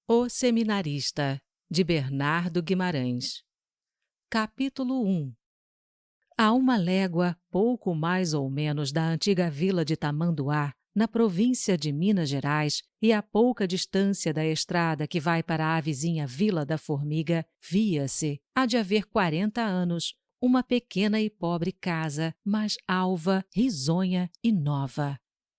O Seminarista, de Bernardo Guimarães. Capítulo 1. A uma légua, pouco mais ou menos da antiga vila de Tamanduá, na província de Minas Gerais, e a pouca distância da estrada que vai para a vizinha Vila da Formiga, via-se, há de haver 40 anos, uma pequena e pobre casa, mas alva, risonha e nova.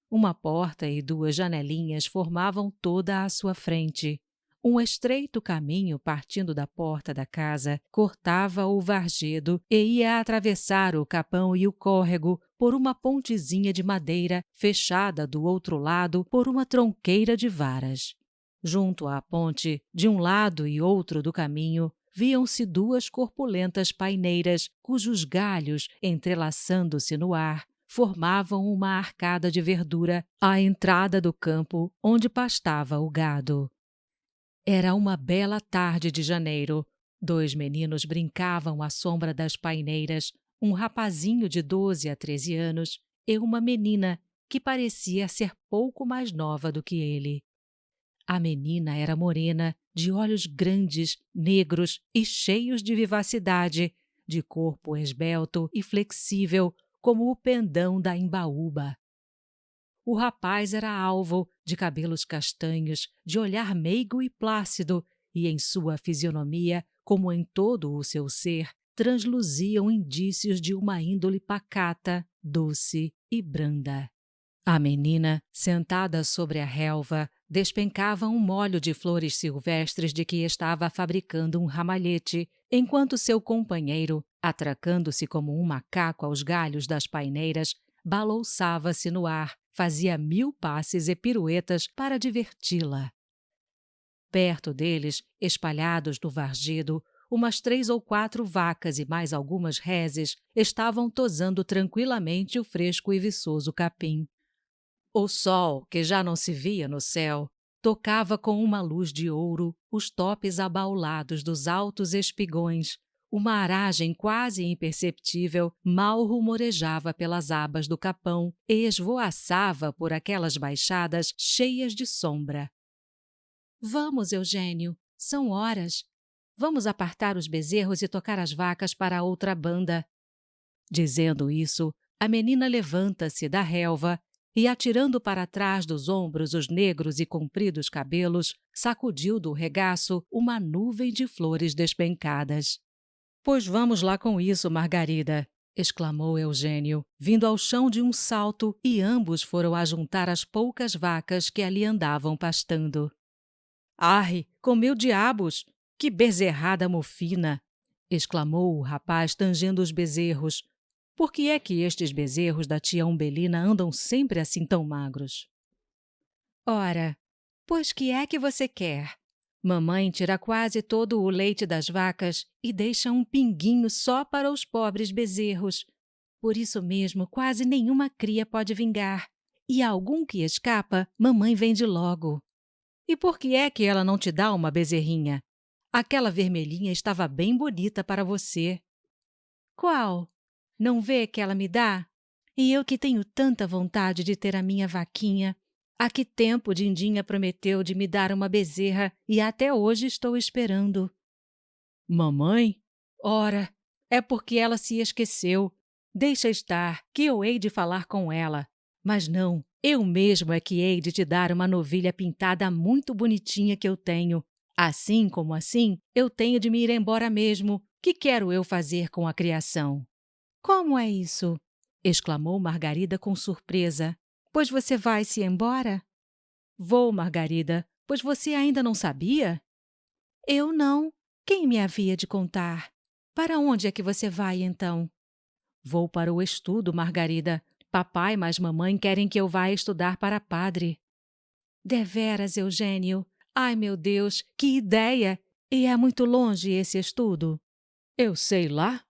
Uma porta e 2 janelinhas formavam toda a sua frente. Um estreito caminho partindo da porta da casa cortava o varjedo e ia atravessar o capão e o córrego por uma pontezinha de madeira fechada do outro lado por uma tronqueira de varas. Junto à ponte, de um lado e outro do caminho, viam-se 2 corpulentas paineiras cujos galhos, entrelaçando-se no ar, formavam uma arcada de verdura à entrada do campo onde pastava o gado. Era uma bela tarde de janeiro. 2 meninos brincavam à sombra das paineiras, um rapazinho de 12 a 13 anos e uma menina que parecia ser pouco mais nova do que ele. A menina era morena, de olhos grandes, negros e cheios de vivacidade, de corpo esbelto e flexível como o pendão da imbaúba. O rapaz era alvo, de cabelos castanhos, de olhar meigo e plácido, e em sua fisionomia, como em todo o seu ser, transluziam indícios de uma índole pacata, doce e branda. A menina, sentada sobre a relva, despencava um molho de flores silvestres de que estava fabricando um ramalhete, enquanto seu companheiro, atracando-se como um macaco aos galhos das paineiras, balouçava-se no ar, fazia 1000 passes e piruetas para diverti-la. Perto deles, espalhados no varjedo, umas 3 ou 4 vacas e mais algumas reses estavam tosando tranquilamente o fresco e viçoso capim. O sol, que já não se via no céu, tocava com uma luz de ouro os topes abaulados dos altos espigões. Uma aragem quase imperceptível mal rumorejava pelas abas do capão e esvoaçava por aquelas baixadas cheias de sombra. — Vamos, Eugênio, são horas. Vamos apartar os bezerros e tocar as vacas para a outra banda. Dizendo isso, a menina levanta-se da relva e, atirando para trás dos ombros os negros e compridos cabelos, sacudiu do regaço uma nuvem de flores despencadas. — Pois vamos lá com isso, Margarida! Exclamou Eugênio, vindo ao chão de um salto, e ambos foram ajuntar as poucas vacas que ali andavam pastando. — Arre, com mil diabos! Que bezerrada mofina! Exclamou o rapaz, tangendo os bezerros. Por que é que estes bezerros da tia Umbelina andam sempre assim tão magros? — Ora, pois que é que você quer? Mamãe tira quase todo o leite das vacas e deixa um pinguinho só para os pobres bezerros. Por isso mesmo, quase nenhuma cria pode vingar. E algum que escapa, mamãe vende logo. E por que é que ela não te dá uma bezerrinha? Aquela vermelhinha estava bem bonita para você. — Qual? Não vê que ela me dá? E eu que tenho tanta vontade de ter a minha vaquinha. Há que tempo Dindinha prometeu de me dar uma bezerra e até hoje estou esperando. — Mamãe? Ora, é porque ela se esqueceu. Deixa estar, que eu hei de falar com ela. Mas não, eu mesmo é que hei de te dar uma novilha pintada muito bonitinha que eu tenho. Assim como assim, eu tenho de me ir embora mesmo. Que quero eu fazer com a criação? — Como é isso? Exclamou Margarida com surpresa. — Pois você vai-se embora? — Vou, Margarida, pois você ainda não sabia? — Eu não. Quem me havia de contar? Para onde é que você vai, então? — Vou para o estudo, Margarida. Papai mais mamãe querem que eu vá estudar para padre. — Deveras, Eugênio? Ai, meu Deus, que ideia! E é muito longe esse estudo? — Eu sei lá.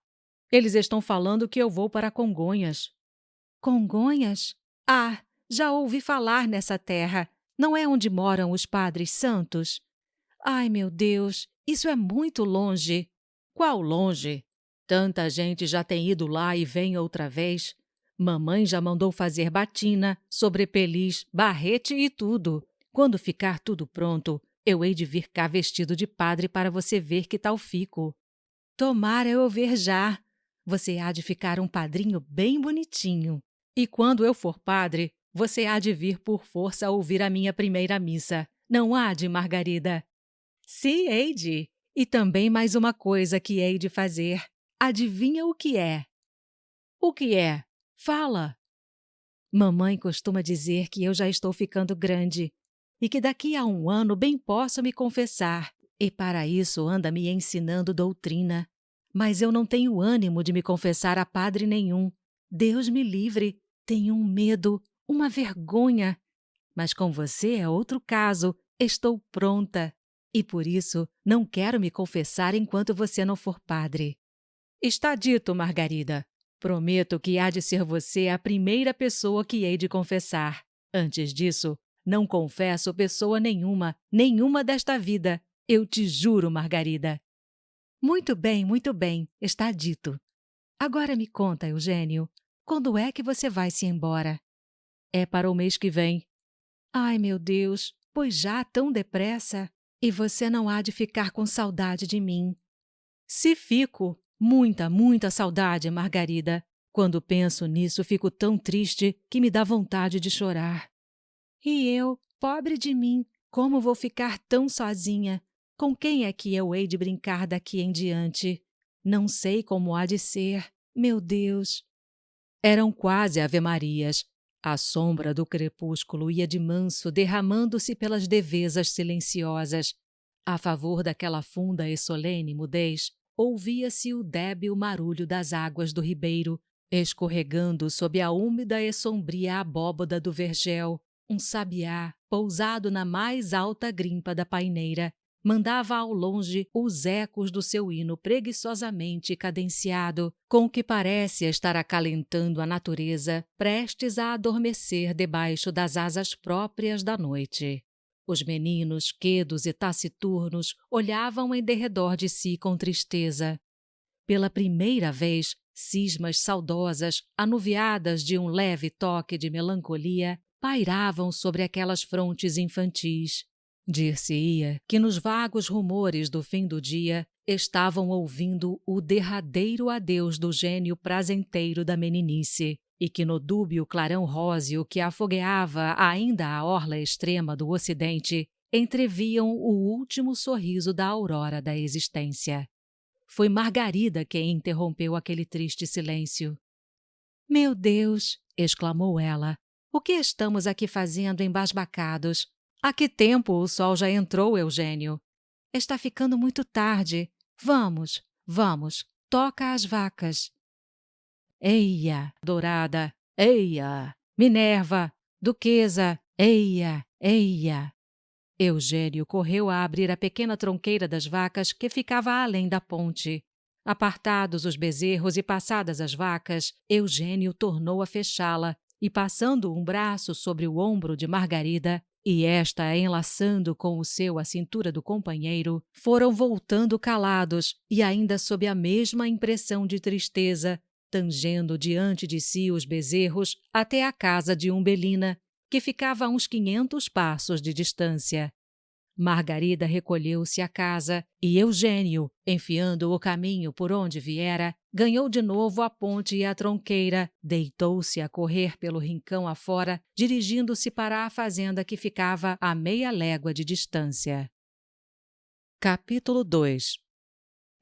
Eles estão falando que eu vou para Congonhas. — Congonhas? Ah, já ouvi falar nessa terra. Não é onde moram os padres santos? Ai, meu Deus, isso é muito longe. — Qual longe? Tanta gente já tem ido lá e vem outra vez. Mamãe já mandou fazer batina, sobrepeliz, barrete e tudo. Quando ficar tudo pronto, Eu hei de vir cá vestido de padre para você ver que tal fico. Tomara eu ver já. Você há de ficar um padrinho bem bonitinho. E quando eu for padre, você há de vir por força ouvir a minha primeira missa. Não há de, Margarida? Sim, hei de. E também mais uma coisa que hei de fazer. Adivinha o que é? O que é? Fala! Mamãe costuma dizer que eu já estou ficando grande e que daqui a 1 ano bem posso me confessar, e para isso anda me ensinando doutrina. Mas eu não tenho ânimo de me confessar a padre nenhum. Deus me livre, tenho um medo, uma vergonha. Mas com você é outro caso, estou pronta. E por isso não quero me confessar enquanto você não for padre. Está dito, Margarida. Prometo que há de ser você a primeira pessoa que hei de confessar. Antes disso, não confesso pessoa nenhuma desta vida. Eu te juro, Margarida. Muito bem, está dito. Agora me conta, Eugênio, quando é que você vai se embora? É para o mês que vem. Ai, meu Deus, pois já tão depressa? E você não há de ficar com saudade de mim. Se fico, muita saudade, Margarida. Quando penso nisso, fico tão triste que me dá vontade de chorar. E eu, pobre de mim, como vou ficar tão sozinha? Com quem é que eu hei de brincar daqui em diante? Não sei como há de ser, meu Deus. Eram quase ave-marias. A sombra do crepúsculo ia de manso derramando-se pelas devesas silenciosas. A favor daquela funda e solene mudez, ouvia-se o débil marulho das águas do ribeiro, escorregando sob a úmida e sombria abóbada do vergel. Um sabiá, pousado na mais alta grimpa da paineira, mandava ao longe os ecos do seu hino preguiçosamente cadenciado, com o que parece estar acalentando a natureza, prestes a adormecer debaixo das asas próprias da noite. Os meninos, quedos e taciturnos, olhavam em derredor de si com tristeza. Pela primeira vez, cismas saudosas, anuviadas de um leve toque de melancolia, pairavam sobre aquelas frontes infantis. Dir-se-ia que nos vagos rumores do fim do dia estavam ouvindo o derradeiro adeus do gênio prazenteiro da meninice, e que no dúbio clarão róseo que afogueava ainda a orla extrema do ocidente, entreviam o último sorriso da aurora da existência. Foi Margarida quem interrompeu aquele triste silêncio. — Meu Deus! Exclamou ela. O que estamos aqui fazendo embasbacados? Há que tempo o sol já entrou, Eugênio? Está ficando muito tarde. Vamos, toca às vacas. Eia, dourada, eia, Minerva, duquesa, eia, eia. Eugênio correu a abrir a pequena tronqueira das vacas que ficava além da ponte. Apartados os bezerros e passadas as vacas, Eugênio tornou a fechá-la e, passando um braço sobre o ombro de Margarida, e esta a enlaçando com o seu a cintura do companheiro, foram voltando calados e ainda sob a mesma impressão de tristeza, tangendo diante de si os bezerros até a casa de Umbelina, que ficava a uns 500 passos de distância. Margarida recolheu-se à casa e Eugênio, enfiando o caminho por onde viera, ganhou de novo a ponte e a tronqueira, deitou-se a correr pelo rincão afora, dirigindo-se para a fazenda que ficava a meia légua de distância. Capítulo 2.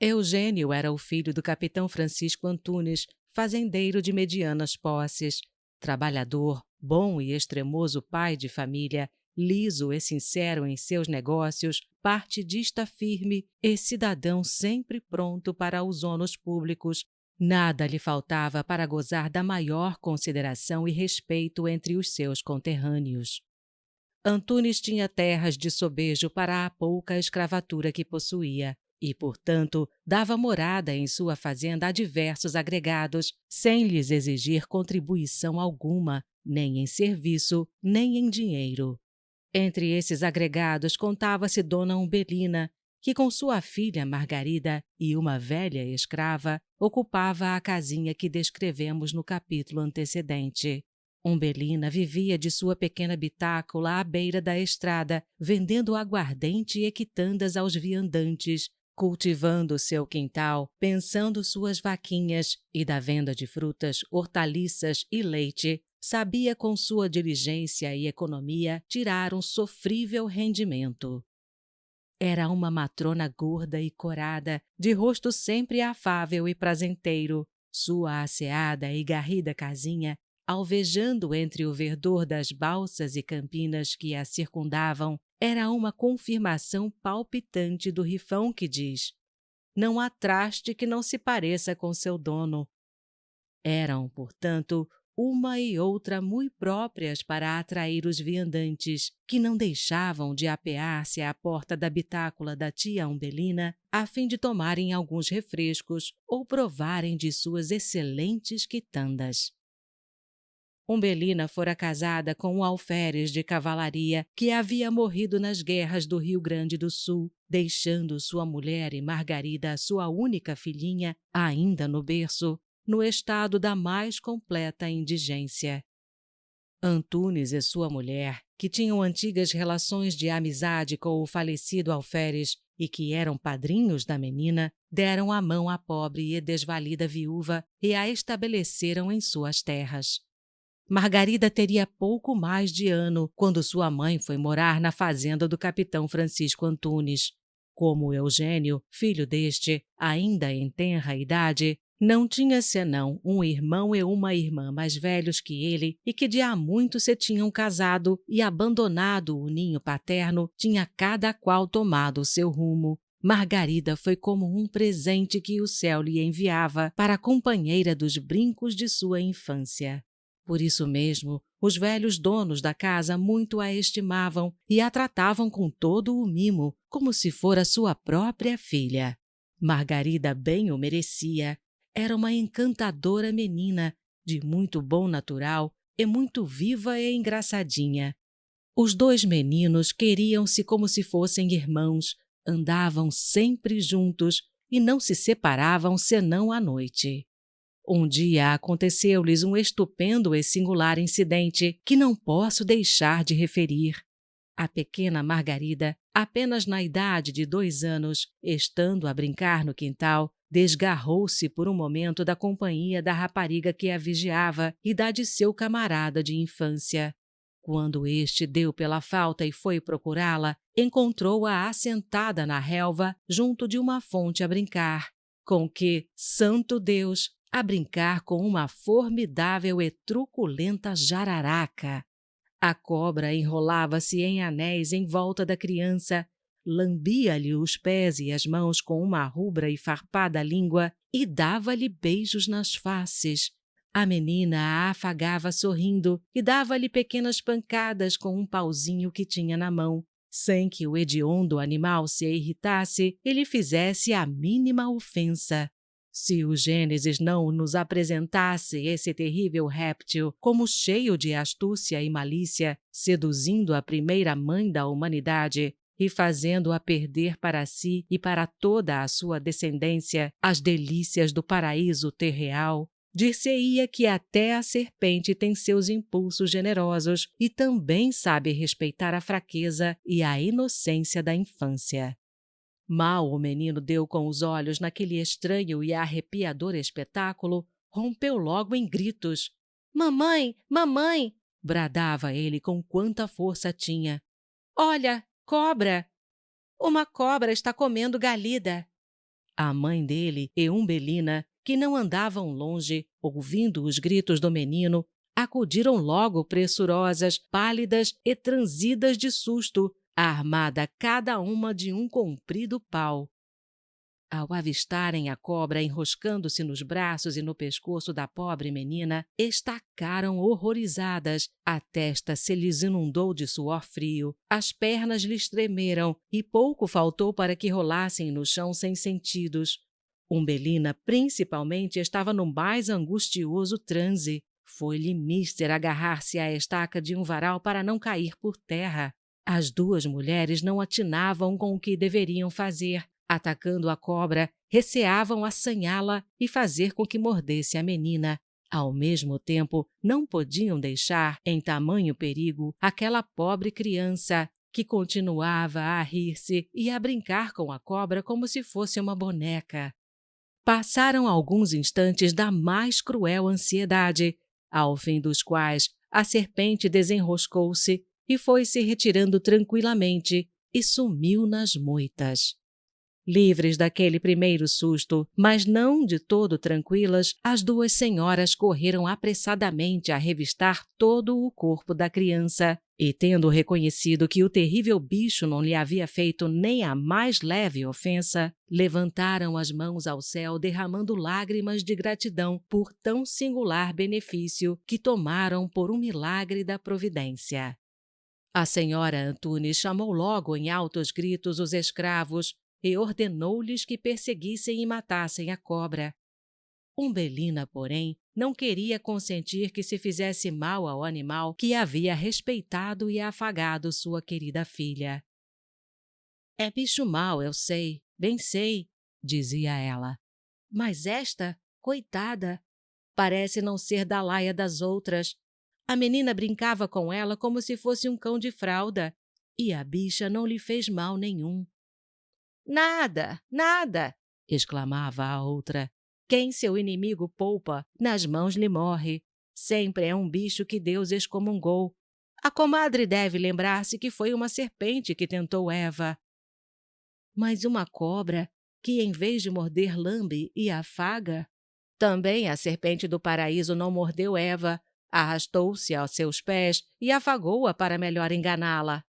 Eugênio era o filho do capitão Francisco Antunes, fazendeiro de medianas posses, trabalhador, bom e extremoso pai de família, liso e sincero em seus negócios, partidista firme e cidadão sempre pronto para os ônus públicos. Nada lhe faltava para gozar da maior consideração e respeito entre os seus conterrâneos. Antunes tinha terras de sobejo para a pouca escravatura que possuía e, portanto, dava morada em sua fazenda a diversos agregados, sem lhes exigir contribuição alguma, nem em serviço, nem em dinheiro. Entre esses agregados contava-se Dona Umbelina, que com sua filha Margarida e uma velha escrava ocupava a casinha que descrevemos no capítulo antecedente. Umbelina vivia de sua pequena bitácula à beira da estrada, vendendo aguardente e quitandas aos viandantes, cultivando seu quintal, pensando suas vaquinhas e da venda de frutas, hortaliças e leite, sabia com sua diligência e economia tirar um sofrível rendimento. Era uma matrona gorda e corada, de rosto sempre afável e prazenteiro, sua asseada e garrida casinha, alvejando entre o verdor das balsas e campinas que a circundavam, era uma confirmação palpitante do rifão que diz: não há traste que não se pareça com seu dono. Eram, portanto, uma e outra mui próprias para atrair os viandantes, que não deixavam de apear-se à porta da bitácula da tia Umbelina, a fim de tomarem alguns refrescos ou provarem de suas excelentes quitandas. Umbelina fora casada com um alferes de cavalaria que havia morrido nas guerras do Rio Grande do Sul, deixando sua mulher e Margarida, sua única filhinha, ainda no berço, no estado da mais completa indigência. Antunes e sua mulher, que tinham antigas relações de amizade com o falecido alferes e que eram padrinhos da menina, deram a mão à pobre e desvalida viúva e a estabeleceram em suas terras. Margarida teria pouco mais de ano quando sua mãe foi morar na fazenda do capitão Francisco Antunes. Como Eugênio, filho deste, ainda em tenra idade, não tinha senão um irmão e uma irmã mais velhos que ele e que de há muito se tinham casado e, abandonado o ninho paterno, tinha cada qual tomado o seu rumo. Margarida foi como um presente que o céu lhe enviava para a companheira dos brincos de sua infância. Por isso mesmo, os velhos donos da casa muito a estimavam e a tratavam com todo o mimo, como se fora sua própria filha. Margarida bem o merecia. Era uma encantadora menina, de muito bom natural e muito viva e engraçadinha. Os dois meninos queriam-se como se fossem irmãos, andavam sempre juntos e não se separavam senão à noite. Um dia aconteceu-lhes um estupendo e singular incidente que não posso deixar de referir. A pequena Margarida, apenas na idade de 2 anos, estando a brincar no quintal, desgarrou-se por um momento da companhia da rapariga que a vigiava e da de seu camarada de infância. Quando este deu pela falta e foi procurá-la, encontrou-a assentada na relva junto de uma fonte a brincar, com que, santo Deus, a brincar com uma formidável e truculenta jararaca. A cobra enrolava-se em anéis em volta da criança, lambia-lhe os pés e as mãos com uma rubra e farpada língua e dava-lhe beijos nas faces. A menina a afagava sorrindo e dava-lhe pequenas pancadas com um pauzinho que tinha na mão, sem que o hediondo animal se irritasse e lhe fizesse a mínima ofensa. Se o Gênesis não nos apresentasse esse terrível réptil como cheio de astúcia e malícia, seduzindo a primeira mãe da humanidade e fazendo-a perder para si e para toda a sua descendência as delícias do paraíso terreal, dir-se-ia que até a serpente tem seus impulsos generosos e também sabe respeitar a fraqueza e a inocência da infância. Mal o menino deu com os olhos naquele estranho e arrepiador espetáculo, rompeu logo em gritos. — Mamãe! Mamãe! Bradava ele com quanta força tinha. — Olha, cobra! Uma cobra está comendo Galida. A mãe dele e Umbelina, que não andavam longe, ouvindo os gritos do menino, acudiram logo pressurosas, pálidas e transidas de susto, armada cada uma de um comprido pau. Ao avistarem a cobra enroscando-se nos braços e no pescoço da pobre menina, estacaram horrorizadas, a testa se lhes inundou de suor frio, as pernas lhes tremeram e pouco faltou para que rolassem no chão sem sentidos. Umbelina, principalmente, estava no mais angustioso transe. Foi-lhe mister agarrar-se à estaca de um varal para não cair por terra. As duas mulheres não atinavam com o que deveriam fazer. Atacando a cobra, receavam assanhá-la e fazer com que mordesse a menina. Ao mesmo tempo, não podiam deixar em tamanho perigo aquela pobre criança que continuava a rir-se e a brincar com a cobra como se fosse uma boneca. Passaram alguns instantes da mais cruel ansiedade, ao fim dos quais a serpente desenroscou-se e foi se retirando tranquilamente e sumiu nas moitas. Livres daquele primeiro susto, mas não de todo tranquilas, as duas senhoras correram apressadamente a revistar todo o corpo da criança e, tendo reconhecido que o terrível bicho não lhe havia feito nem a mais leve ofensa, levantaram as mãos ao céu derramando lágrimas de gratidão por tão singular benefício que tomaram por um milagre da providência. A senhora Antunes chamou logo em altos gritos os escravos e ordenou-lhes que perseguissem e matassem a cobra. Umbelina, porém, não queria consentir que se fizesse mal ao animal que havia respeitado e afagado sua querida filha. É bicho mau, eu sei, bem sei, dizia ela. Mas esta, coitada, parece não ser da laia das outras. A menina brincava com ela como se fosse um cão de fralda, e a bicha não lhe fez mal nenhum. Nada, nada, exclamava a outra. Quem seu inimigo poupa, nas mãos lhe morre. Sempre é um bicho que Deus excomungou. A comadre deve lembrar-se que foi uma serpente que tentou Eva. Mas uma cobra, que em vez de morder lambe e afaga? Também a serpente do paraíso não mordeu Eva, arrastou-se aos seus pés e afagou-a para melhor enganá-la.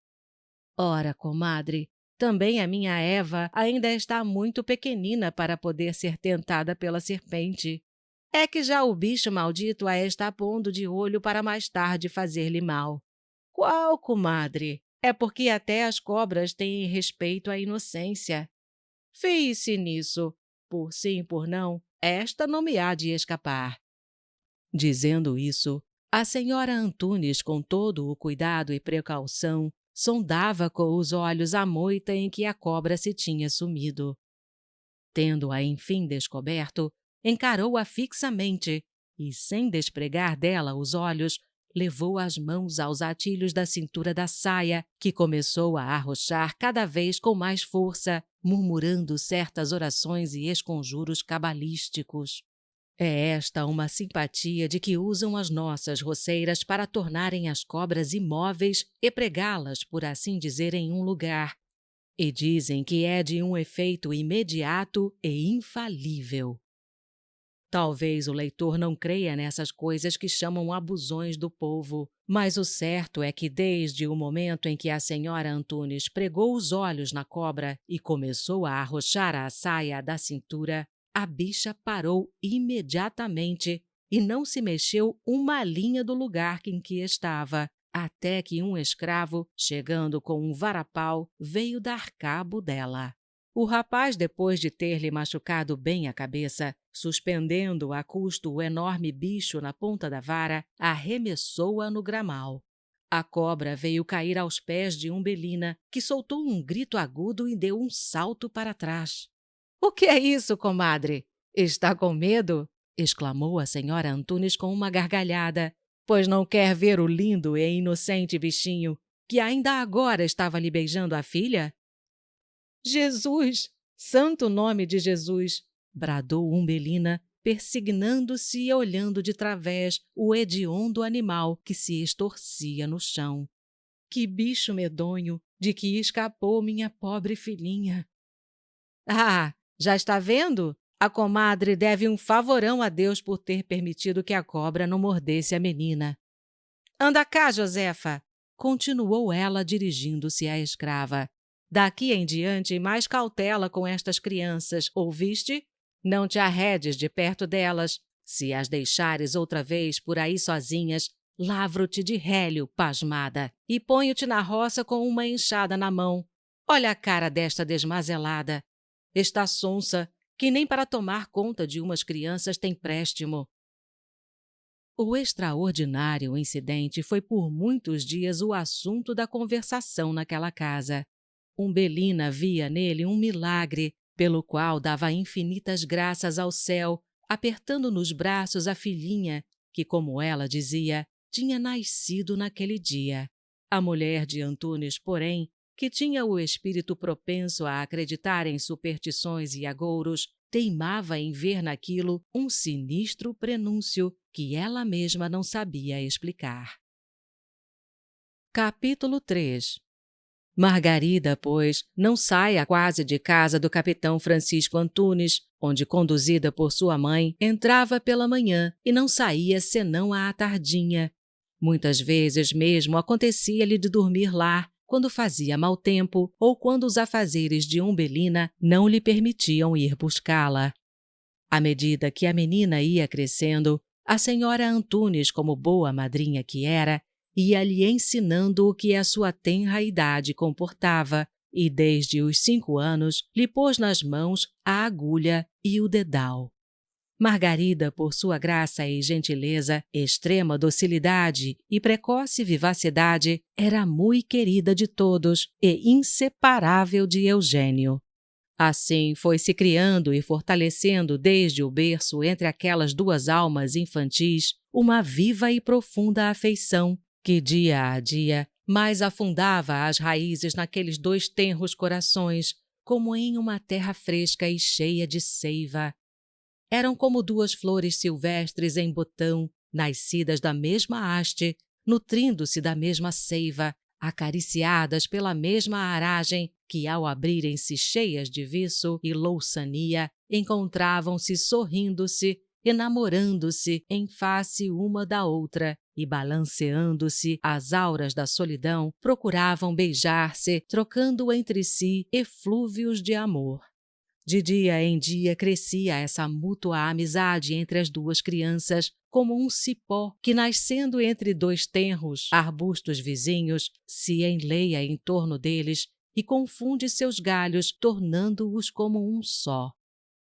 Ora, comadre, também a minha Eva ainda está muito pequenina para poder ser tentada pela serpente. É que já o bicho maldito a está pondo de olho para mais tarde fazer-lhe mal. Qual, comadre? É porque até as cobras têm respeito à inocência. Fie-se nisso. Por sim, por não, esta não me há de escapar. Dizendo isso, a senhora Antunes, com todo o cuidado e precaução, sondava com os olhos a moita em que a cobra se tinha sumido. Tendo-a enfim descoberto, encarou-a fixamente e, sem despregar dela os olhos, levou as mãos aos atilhos da cintura da saia, que começou a arrochar cada vez com mais força, murmurando certas orações e esconjuros cabalísticos. É esta uma simpatia de que usam as nossas roceiras para tornarem as cobras imóveis e pregá-las, por assim dizer, em um lugar. E dizem que é de um efeito imediato e infalível. Talvez o leitor não creia nessas coisas que chamam abusões do povo, mas o certo é que desde o momento em que a senhora Antunes pregou os olhos na cobra e começou a arrochar a saia da cintura, a bicha parou imediatamente e não se mexeu uma linha do lugar em que estava, até que um escravo, chegando com um varapau, veio dar cabo dela. O rapaz, depois de ter-lhe machucado bem a cabeça, suspendendo a custo o enorme bicho na ponta da vara, arremessou-a no gramal. A cobra veio cair aos pés de Umbelina, que soltou um grito agudo e deu um salto para trás. — O que é isso, comadre? Está com medo? Exclamou a senhora Antunes com uma gargalhada, pois não quer ver o lindo e inocente bichinho, que ainda agora estava lhe beijando a filha? Jesus! Santo nome de Jesus! Bradou Umbelina, persignando-se e olhando de través o hediondo animal que se estorcia no chão. Que bicho medonho, de que escapou minha pobre filhinha! Ah, já está vendo? A comadre deve um favorão a Deus por ter permitido que a cobra não mordesse a menina. Anda cá, Josefa! Continuou ela dirigindo-se à escrava. Daqui em diante, mais cautela com estas crianças, ouviste? Não te arredes de perto delas. Se as deixares outra vez por aí sozinhas, lavro-te de rélio, pasmada, e ponho-te na roça com uma enxada na mão. Olha a cara desta desmazelada. Está sonsa, que nem para tomar conta de umas crianças tem préstimo. O extraordinário incidente foi por muitos dias o assunto da conversação naquela casa. Umbelina via nele um milagre, pelo qual dava infinitas graças ao céu, apertando nos braços a filhinha que, como ela dizia, tinha nascido naquele dia. A mulher de Antunes, porém, que tinha o espírito propenso a acreditar em superstições e agouros, teimava em ver naquilo um sinistro prenúncio que ela mesma não sabia explicar. Capítulo 3. Margarida, pois, não saia quase de casa do capitão Francisco Antunes, onde, conduzida por sua mãe, entrava pela manhã e não saía senão à tardinha. Muitas vezes mesmo acontecia-lhe de dormir lá, quando fazia mau tempo ou quando os afazeres de Umbelina não lhe permitiam ir buscá-la. À medida que a menina ia crescendo, a senhora Antunes, como boa madrinha que era, ia-lhe ensinando o que a sua tenra idade comportava, e desde os 5 anos lhe pôs nas mãos a agulha e o dedal. Margarida, por sua graça e gentileza, extrema docilidade e precoce vivacidade, era muito querida de todos e inseparável de Eugênio. Assim foi se criando e fortalecendo desde o berço entre aquelas duas almas infantis uma viva e profunda afeição que, dia a dia, mais afundava as raízes naqueles 2 tenros corações, como em uma terra fresca e cheia de seiva. Eram como 2 flores silvestres em botão, nascidas da mesma haste, nutrindo-se da mesma seiva, acariciadas pela mesma aragem, que, ao abrirem-se cheias de viço e louçania, encontravam-se sorrindo-se, enamorando-se em face uma da outra, e, balanceando-se às auras da solidão, procuravam beijar-se, trocando entre si eflúvios de amor. De dia em dia crescia essa mútua amizade entre as 2 crianças, como um cipó que, nascendo entre 2 tenros arbustos vizinhos, se enleia em torno deles e confunde seus galhos, tornando-os como um só.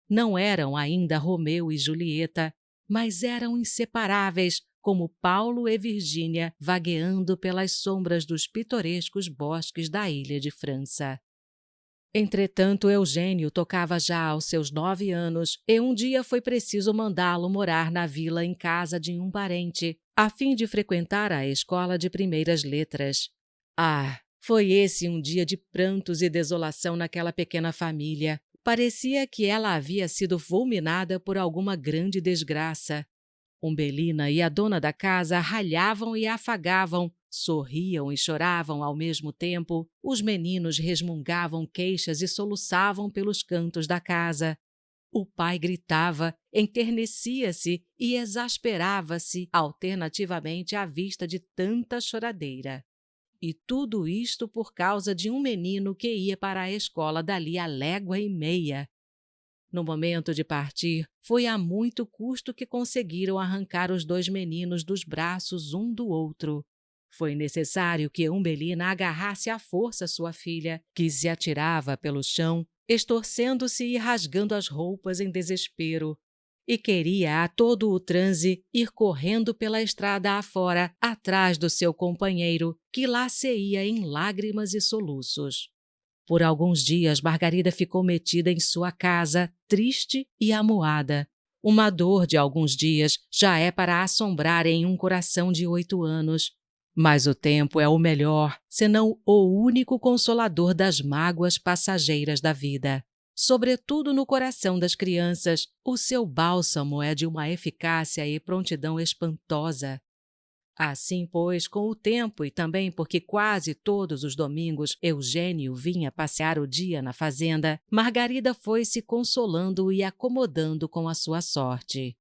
Não eram ainda Romeu e Julieta, mas eram inseparáveis, como Paulo e Virgínia, vagueando pelas sombras dos pitorescos bosques da ilha de França. Entretanto, Eugênio tocava já aos seus 9 anos e um dia foi preciso mandá-lo morar na vila em casa de um parente, a fim de frequentar a escola de primeiras letras. Ah, foi esse um dia de prantos e desolação naquela pequena família. Parecia que ela havia sido fulminada por alguma grande desgraça. Umbelina e a dona da casa ralhavam e afagavam, sorriam e choravam ao mesmo tempo, os meninos resmungavam queixas e soluçavam pelos cantos da casa. O pai gritava, enternecia-se e exasperava-se alternativamente à vista de tanta choradeira. E tudo isto por causa de um menino que ia para a escola dali a 1,5 léguas. No momento de partir, foi a muito custo que conseguiram arrancar os 2 meninos dos braços um do outro. Foi necessário que Umbelina agarrasse à força sua filha, que se atirava pelo chão, estorcendo-se e rasgando as roupas em desespero. E queria a todo o transe ir correndo pela estrada afora, atrás do seu companheiro, que lá se ia em lágrimas e soluços. Por alguns dias, Margarida ficou metida em sua casa, triste e amuada. Uma dor de alguns dias já é para assombrar em um coração de 8 anos. Mas o tempo é o melhor, senão o único consolador das mágoas passageiras da vida. Sobretudo no coração das crianças, o seu bálsamo é de uma eficácia e prontidão espantosa. Assim, pois, com o tempo e também porque quase todos os domingos Eugênio vinha passear o dia na fazenda, Margarida foi se consolando e acomodando com a sua sorte.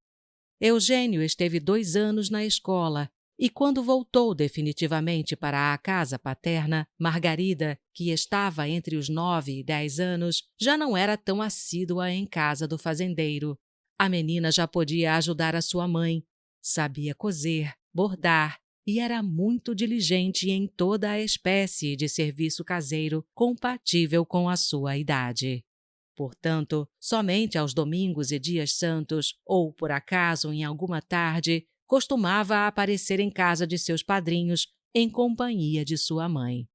Eugênio esteve 2 anos na escola e, quando voltou definitivamente para a casa paterna, Margarida, que estava entre os 9 e 10 anos, já não era tão assídua em casa do fazendeiro. A menina já podia ajudar a sua mãe, sabia coser, bordar e era muito diligente em toda a espécie de serviço caseiro compatível com a sua idade. Portanto, somente aos domingos e dias santos, ou por acaso em alguma tarde, costumava aparecer em casa de seus padrinhos em companhia de sua mãe.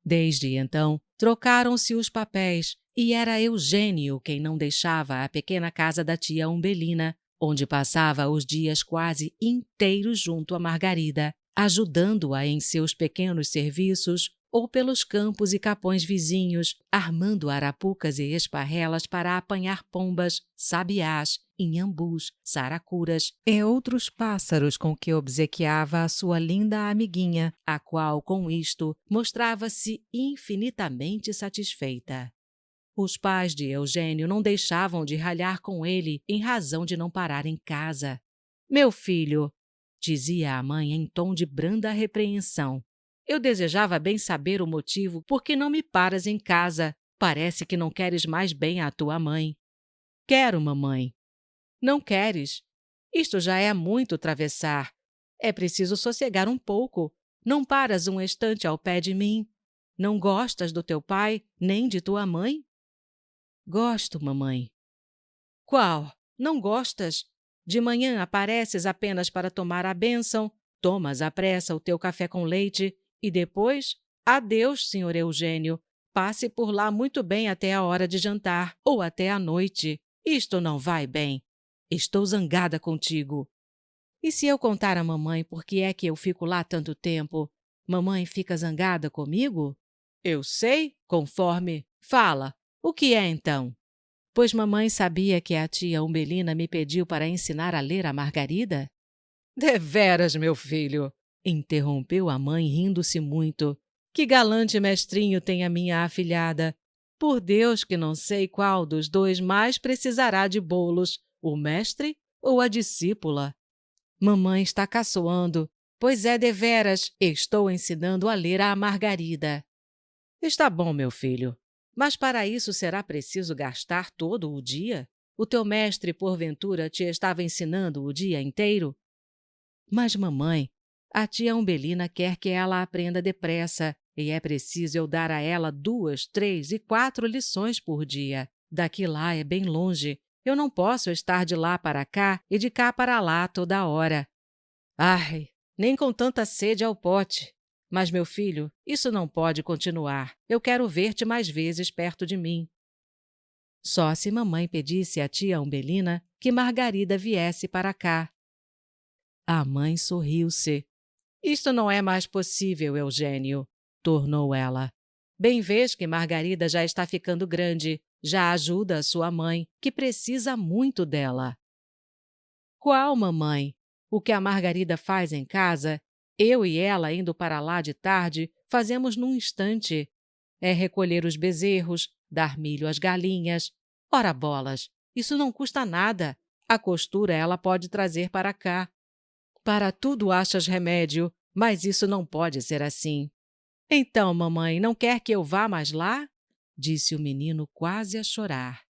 Desde então, trocaram-se os papéis e era Eugênio quem não deixava a pequena casa da tia Umbelina, onde passava os dias quase inteiros junto a Margarida, ajudando-a em seus pequenos serviços ou pelos campos e capões vizinhos, armando arapucas e esparrelas para apanhar pombas, sabiás, inhambus, saracuras e outros pássaros com que obsequiava a sua linda amiguinha, a qual, com isto, mostrava-se infinitamente satisfeita. Os pais de Eugênio não deixavam de ralhar com ele em razão de não parar em casa. "Meu filho", dizia a mãe em tom de branda repreensão, "eu desejava bem saber o motivo por que não me paras em casa. Parece que não queres mais bem à tua mãe." "Quero, mamãe." "Não queres? Isto já é muito travessar. É preciso sossegar um pouco. Não paras um instante ao pé de mim? Não gostas do teu pai, nem de tua mãe?" "Gosto, mamãe." "Qual? Não gostas? De manhã apareces apenas para tomar a bênção, tomas à pressa o teu café com leite e depois, adeus, senhor Eugênio, passe por lá muito bem até a hora de jantar ou até à noite. Isto não vai bem. Estou zangada contigo." "E se eu contar à mamãe por que é que eu fico lá tanto tempo, mamãe fica zangada comigo?" "Eu sei, conforme. Fala, o que é então?" "Pois mamãe sabia que a tia Umbelina me pediu para ensinar a ler a Margarida?" "Deveras, meu filho!" interrompeu a mãe, rindo-se muito. "Que galante mestrinho tem a minha afilhada! Por Deus que não sei qual dos dois mais precisará de bolos, o mestre ou a discípula." "Mamãe está caçoando." "Pois é, deveras, estou ensinando a ler a Margarida." "Está bom, meu filho. Mas para isso será preciso gastar todo o dia? O teu mestre, porventura, te estava ensinando o dia inteiro?" "Mas, mamãe, a tia Umbelina quer que ela aprenda depressa, e é preciso eu dar a ela 2, 3 e 4 lições por dia. Daqui lá é bem longe. Eu não posso estar de lá para cá e de cá para lá toda hora." "Ai, nem com tanta sede ao pote. Mas, meu filho, isso não pode continuar. Eu quero ver-te mais vezes perto de mim." Só se mamãe pedisse à tia Umbelina que Margarida viesse para cá. A mãe sorriu-se. "Isto não é mais possível, Eugênio", tornou ela. "Bem vês que Margarida já está ficando grande, já ajuda a sua mãe, que precisa muito dela." "Qual, mamãe? O que a Margarida faz em casa, eu e ela indo para lá de tarde, fazemos num instante. É recolher os bezerros, dar milho às galinhas. Ora bolas, isso não custa nada. A costura ela pode trazer para cá. Para tudo achas remédio, mas isso não pode ser assim." "Então, mamãe, não quer que eu vá mais lá?" disse o menino quase a chorar.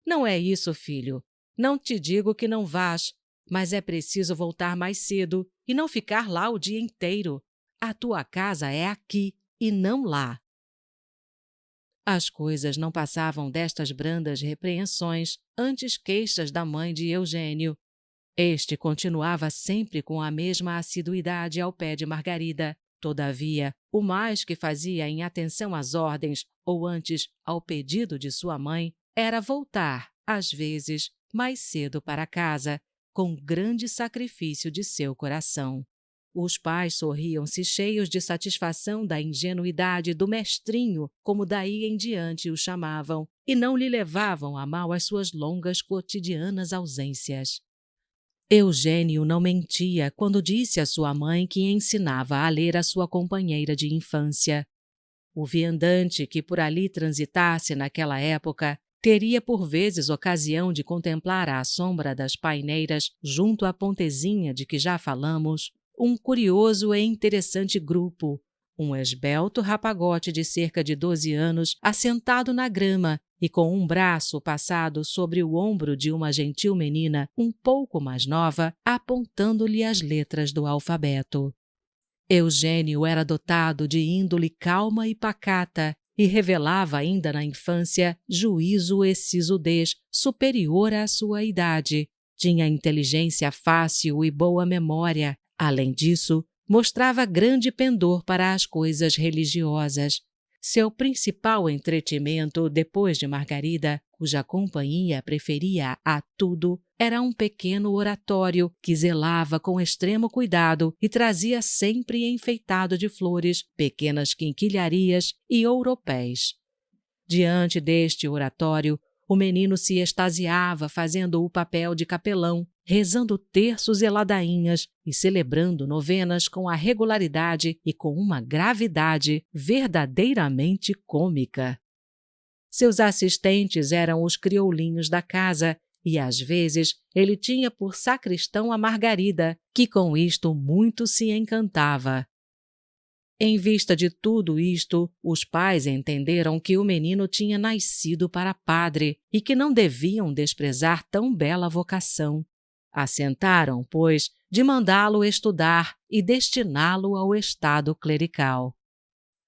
"Não é isso, filho. Não te digo que não vás, mas é preciso voltar mais cedo e não ficar lá o dia inteiro. A tua casa é aqui e não lá." As coisas não passavam destas brandas repreensões, antes queixas da mãe de Eugênio. Este continuava sempre com a mesma assiduidade ao pé de Margarida. Todavia, o mais que fazia em atenção às ordens, ou antes ao pedido de sua mãe, era voltar, às vezes, mais cedo para casa, com grande sacrifício de seu coração. Os pais sorriam-se cheios de satisfação da ingenuidade do mestrinho, como daí em diante o chamavam, e não lhe levavam a mal as suas longas cotidianas ausências. Eugênio não mentia quando disse à sua mãe que ensinava a ler a sua companheira de infância. O viandante que por ali transitasse naquela época teria por vezes ocasião de contemplar à sombra das paineiras, junto à pontezinha de que já falamos, um curioso e interessante grupo, um esbelto rapagote de cerca de 12 anos assentado na grama e com um braço passado sobre o ombro de uma gentil menina um pouco mais nova, apontando-lhe as letras do alfabeto. Eugênio era dotado de índole calma e pacata e revelava ainda na infância juízo e sisudez superior à sua idade. Tinha inteligência fácil e boa memória. Além disso, mostrava grande pendor para as coisas religiosas. Seu principal entretenimento, depois de Margarida, cuja companhia preferia a tudo, era um pequeno oratório que zelava com extremo cuidado e trazia sempre enfeitado de flores, pequenas quinquilharias e ouropéis. Diante deste oratório, o menino se extasiava fazendo o papel de capelão, rezando terços e ladainhas e celebrando novenas com a regularidade e com uma gravidade verdadeiramente cômica. Seus assistentes eram os crioulinhos da casa e, às vezes, ele tinha por sacristão a Margarida, que com isto muito se encantava. Em vista de tudo isto, os pais entenderam que o menino tinha nascido para padre e que não deviam desprezar tão bela vocação. Assentaram, pois, de mandá-lo estudar e destiná-lo ao estado clerical.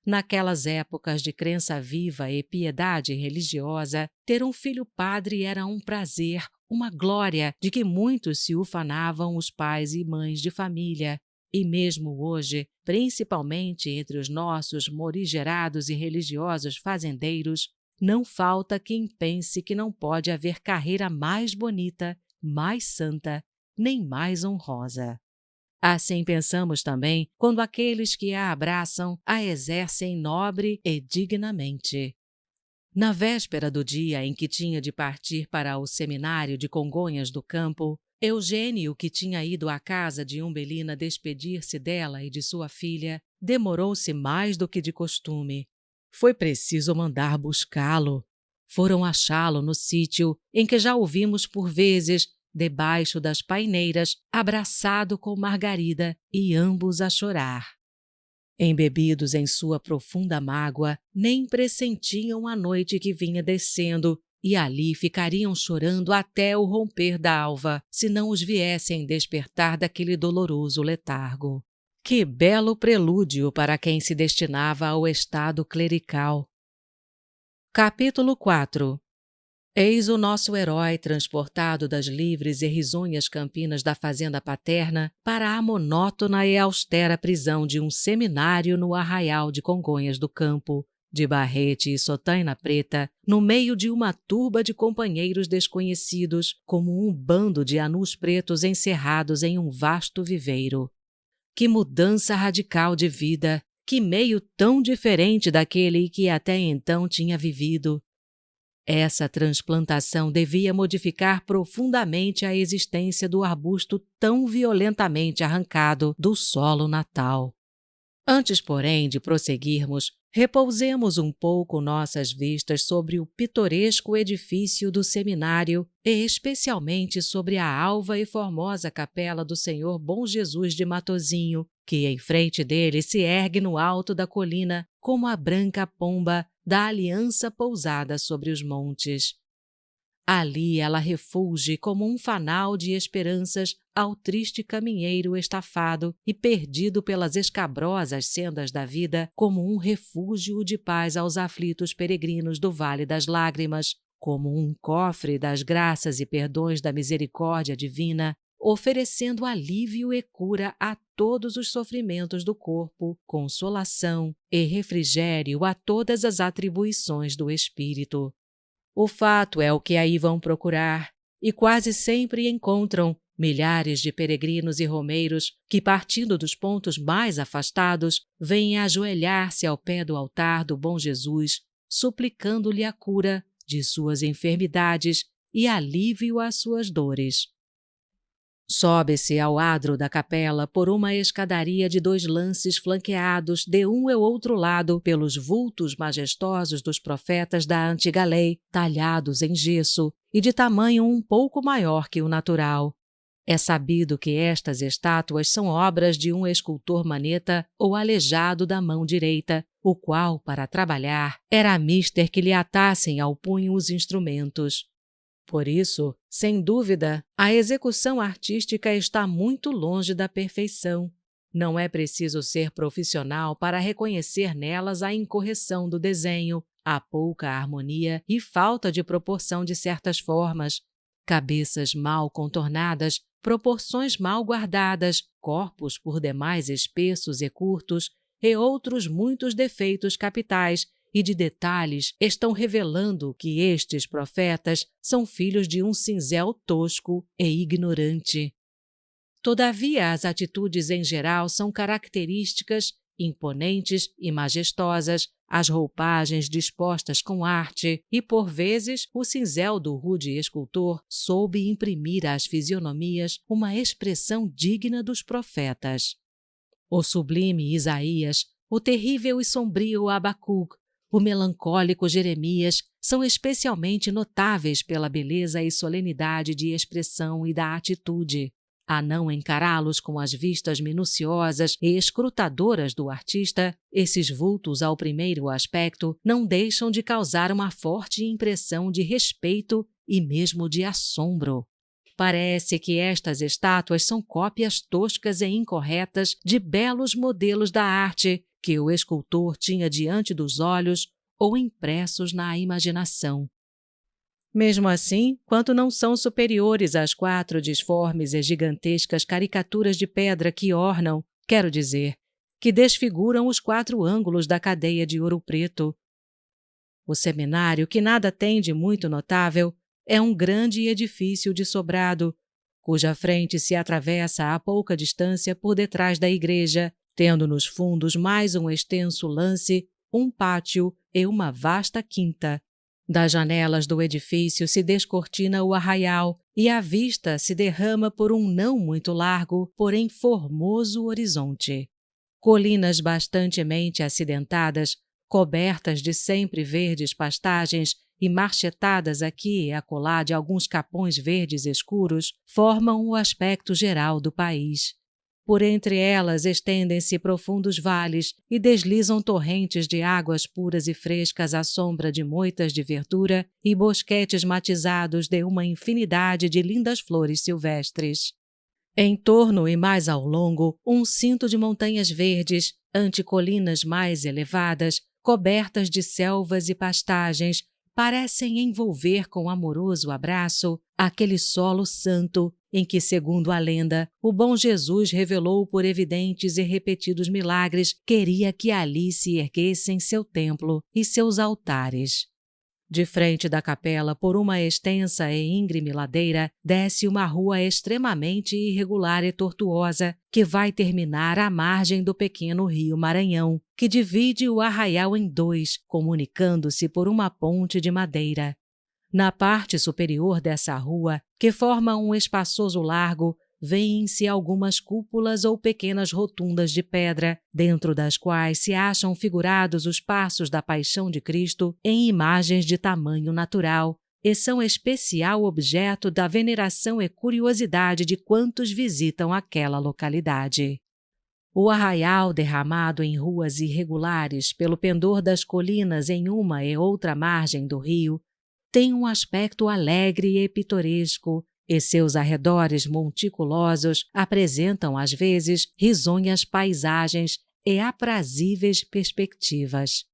Naquelas épocas de crença viva e piedade religiosa, ter um filho padre era um prazer, uma glória de que muitos se ufanavam os pais e mães de família. E mesmo hoje, principalmente entre os nossos morigerados e religiosos fazendeiros, não falta quem pense que não pode haver carreira mais bonita, mais santa, nem mais honrosa. Assim pensamos também quando aqueles que a abraçam a exercem nobre e dignamente. Na véspera do dia em que tinha de partir para o seminário de Congonhas do Campo, Eugênio, que tinha ido à casa de Umbelina despedir-se dela e de sua filha, demorou-se mais do que de costume. Foi preciso mandar buscá-lo. Foram achá-lo no sítio em que já o vimos por vezes, debaixo das paineiras, abraçado com Margarida e ambos a chorar. Embebidos em sua profunda mágoa, nem pressentiam a noite que vinha descendo, e ali ficariam chorando até o romper da alva, se não os viessem despertar daquele doloroso letargo. Que belo prelúdio para quem se destinava ao estado clerical! Capítulo 4. Eis o nosso herói transportado das livres e risonhas campinas da fazenda paterna para a monótona e austera prisão de um seminário no arraial de Congonhas do Campo, de barrete e sotaina preta, no meio de uma turba de companheiros desconhecidos, como um bando de anus pretos encerrados em um vasto viveiro. Que mudança radical de vida! Que meio tão diferente daquele que até então tinha vivido! Essa transplantação devia modificar profundamente a existência do arbusto tão violentamente arrancado do solo natal. Antes, porém, de prosseguirmos, repousemos um pouco nossas vistas sobre o pitoresco edifício do seminário e especialmente sobre a alva e formosa capela do Senhor Bom Jesus de Matozinho, que em frente dele se ergue no alto da colina como a branca pomba da aliança pousada sobre os montes. Ali ela refulge como um fanal de esperanças ao triste caminheiro estafado e perdido pelas escabrosas sendas da vida, como um refúgio de paz aos aflitos peregrinos do Vale das Lágrimas, como um cofre das graças e perdões da misericórdia divina, oferecendo alívio e cura a todos os sofrimentos do corpo, consolação e refrigério a todas as atribuições do espírito. O fato é o que aí vão procurar, e quase sempre encontram milhares de peregrinos e romeiros que, partindo dos pontos mais afastados, vêm ajoelhar-se ao pé do altar do Bom Jesus, suplicando-lhe a cura de suas enfermidades e alívio às suas dores. Sobe-se ao adro da capela por uma escadaria de 2 lances flanqueados de um e outro lado pelos vultos majestosos dos profetas da antiga lei, talhados em gesso e de tamanho um pouco maior que o natural. É sabido que estas estátuas são obras de um escultor maneta ou aleijado da mão direita, o qual, para trabalhar, era mister que lhe atassem ao punho os instrumentos. Por isso, sem dúvida, a execução artística está muito longe da perfeição. Não é preciso ser profissional para reconhecer nelas a incorreção do desenho, a pouca harmonia e falta de proporção de certas formas, cabeças mal contornadas, proporções mal guardadas, corpos por demais espessos e curtos, e outros muitos defeitos capitais, e de detalhes estão revelando que estes profetas são filhos de um cinzel tosco e ignorante. Todavia, as atitudes em geral são características, imponentes e majestosas, as roupagens dispostas com arte e, por vezes, o cinzel do rude escultor soube imprimir às fisionomias uma expressão digna dos profetas. O sublime Isaías, o terrível e sombrio Abacuque, o melancólico Jeremias são especialmente notáveis pela beleza e solenidade de expressão e da atitude. A não encará-los com as vistas minuciosas e escrutadoras do artista, esses vultos ao primeiro aspecto não deixam de causar uma forte impressão de respeito e mesmo de assombro. Parece que estas estátuas são cópias toscas e incorretas de belos modelos da arte que o escultor tinha diante dos olhos ou impressos na imaginação. Mesmo assim, quanto não são superiores às 4 disformes e gigantescas caricaturas de pedra que ornam, quero dizer, que desfiguram os 4 ângulos da cadeia de Ouro Preto. O seminário, que nada tem de muito notável, é um grande edifício de sobrado, cuja frente se atravessa a pouca distância por detrás da igreja, tendo nos fundos mais um extenso lance, um pátio e uma vasta quinta. Das janelas do edifício se descortina o arraial e a vista se derrama por um não muito largo, porém formoso horizonte. Colinas bastantemente acidentadas, cobertas de sempre verdes pastagens e marchetadas aqui e acolá de alguns capões verdes escuros, formam o aspecto geral do país. Por entre elas estendem-se profundos vales e deslizam torrentes de águas puras e frescas à sombra de moitas de verdura e bosquetes matizados de uma infinidade de lindas flores silvestres. Em torno e mais ao longo, um cinto de montanhas verdes, ante colinas mais elevadas, cobertas de selvas e pastagens, parecem envolver com amoroso abraço aquele solo santo em que, segundo a lenda, o bom Jesus revelou por evidentes e repetidos milagres, queria que ali se erguessem seu templo e seus altares. De frente da capela, por uma extensa e íngreme ladeira, desce uma rua extremamente irregular e tortuosa, que vai terminar à margem do pequeno rio Maranhão, que divide o arraial em 2, comunicando-se por uma ponte de madeira. Na parte superior dessa rua, que forma um espaçoso largo, vêem-se algumas cúpulas ou pequenas rotundas de pedra, dentro das quais se acham figurados os passos da Paixão de Cristo em imagens de tamanho natural, e são especial objeto da veneração e curiosidade de quantos visitam aquela localidade. O arraial, derramado em ruas irregulares pelo pendor das colinas em uma e outra margem do rio, tem um aspecto alegre e pitoresco, e seus arredores monticulosos apresentam, às vezes, risonhas paisagens e aprazíveis perspectivas.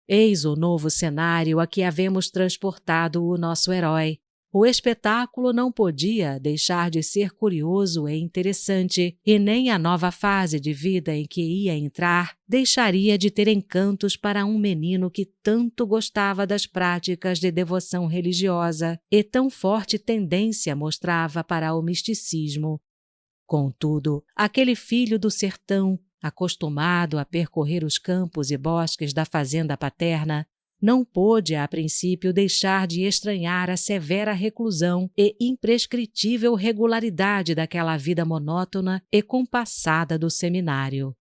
Eis o novo cenário a que havemos transportado o nosso herói. O espetáculo não podia deixar de ser curioso e interessante, e nem a nova fase de vida em que ia entrar deixaria de ter encantos para um menino que tanto gostava das práticas de devoção religiosa e tão forte tendência mostrava para o misticismo. Contudo, aquele filho do sertão, acostumado a percorrer os campos e bosques da fazenda paterna, não pôde, a princípio, deixar de estranhar a severa reclusão e imprescritível regularidade daquela vida monótona e compassada do seminário.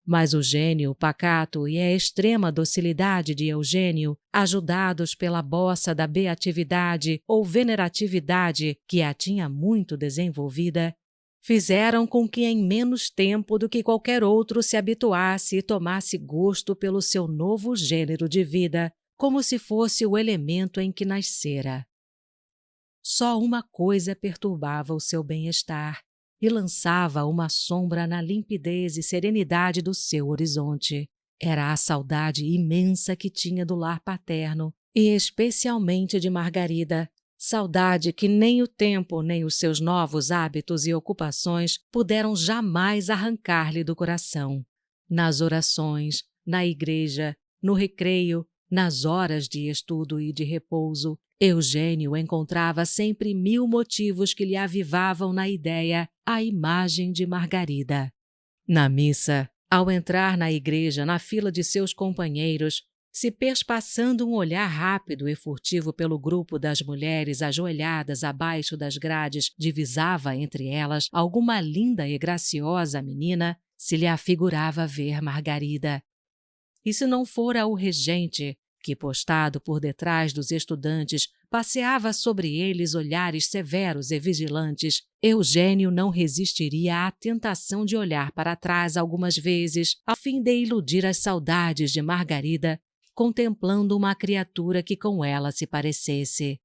Mas o gênio pacato e a extrema docilidade de Eugênio, ajudados pela bossa da beatividade ou veneratividade que a tinha muito desenvolvida, fizeram com que em menos tempo do que qualquer outro se habituasse e tomasse gosto pelo seu novo gênero de vida, como se fosse o elemento em que nascera. Só uma coisa perturbava o seu bem-estar e lançava uma sombra na limpidez e serenidade do seu horizonte. Era a saudade imensa que tinha do lar paterno, e especialmente de Margarida, saudade que nem o tempo nem os seus novos hábitos e ocupações puderam jamais arrancar-lhe do coração. Nas orações, na igreja, no recreio, Nas horas de estudo e de repouso, Eugênio encontrava sempre 1000 motivos que lhe avivavam na ideia a imagem de Margarida. Na missa, ao entrar na igreja na fila de seus companheiros, se perspassando um olhar rápido e furtivo pelo grupo das mulheres ajoelhadas abaixo das grades divisava entre elas alguma linda e graciosa menina, se lhe afigurava ver Margarida. E se não fora o regente, que, postado por detrás dos estudantes, passeava sobre eles olhares severos e vigilantes, Eugênio não resistiria à tentação de olhar para trás algumas vezes, a fim de iludir as saudades de Margarida, contemplando uma criatura que com ela se parecesse.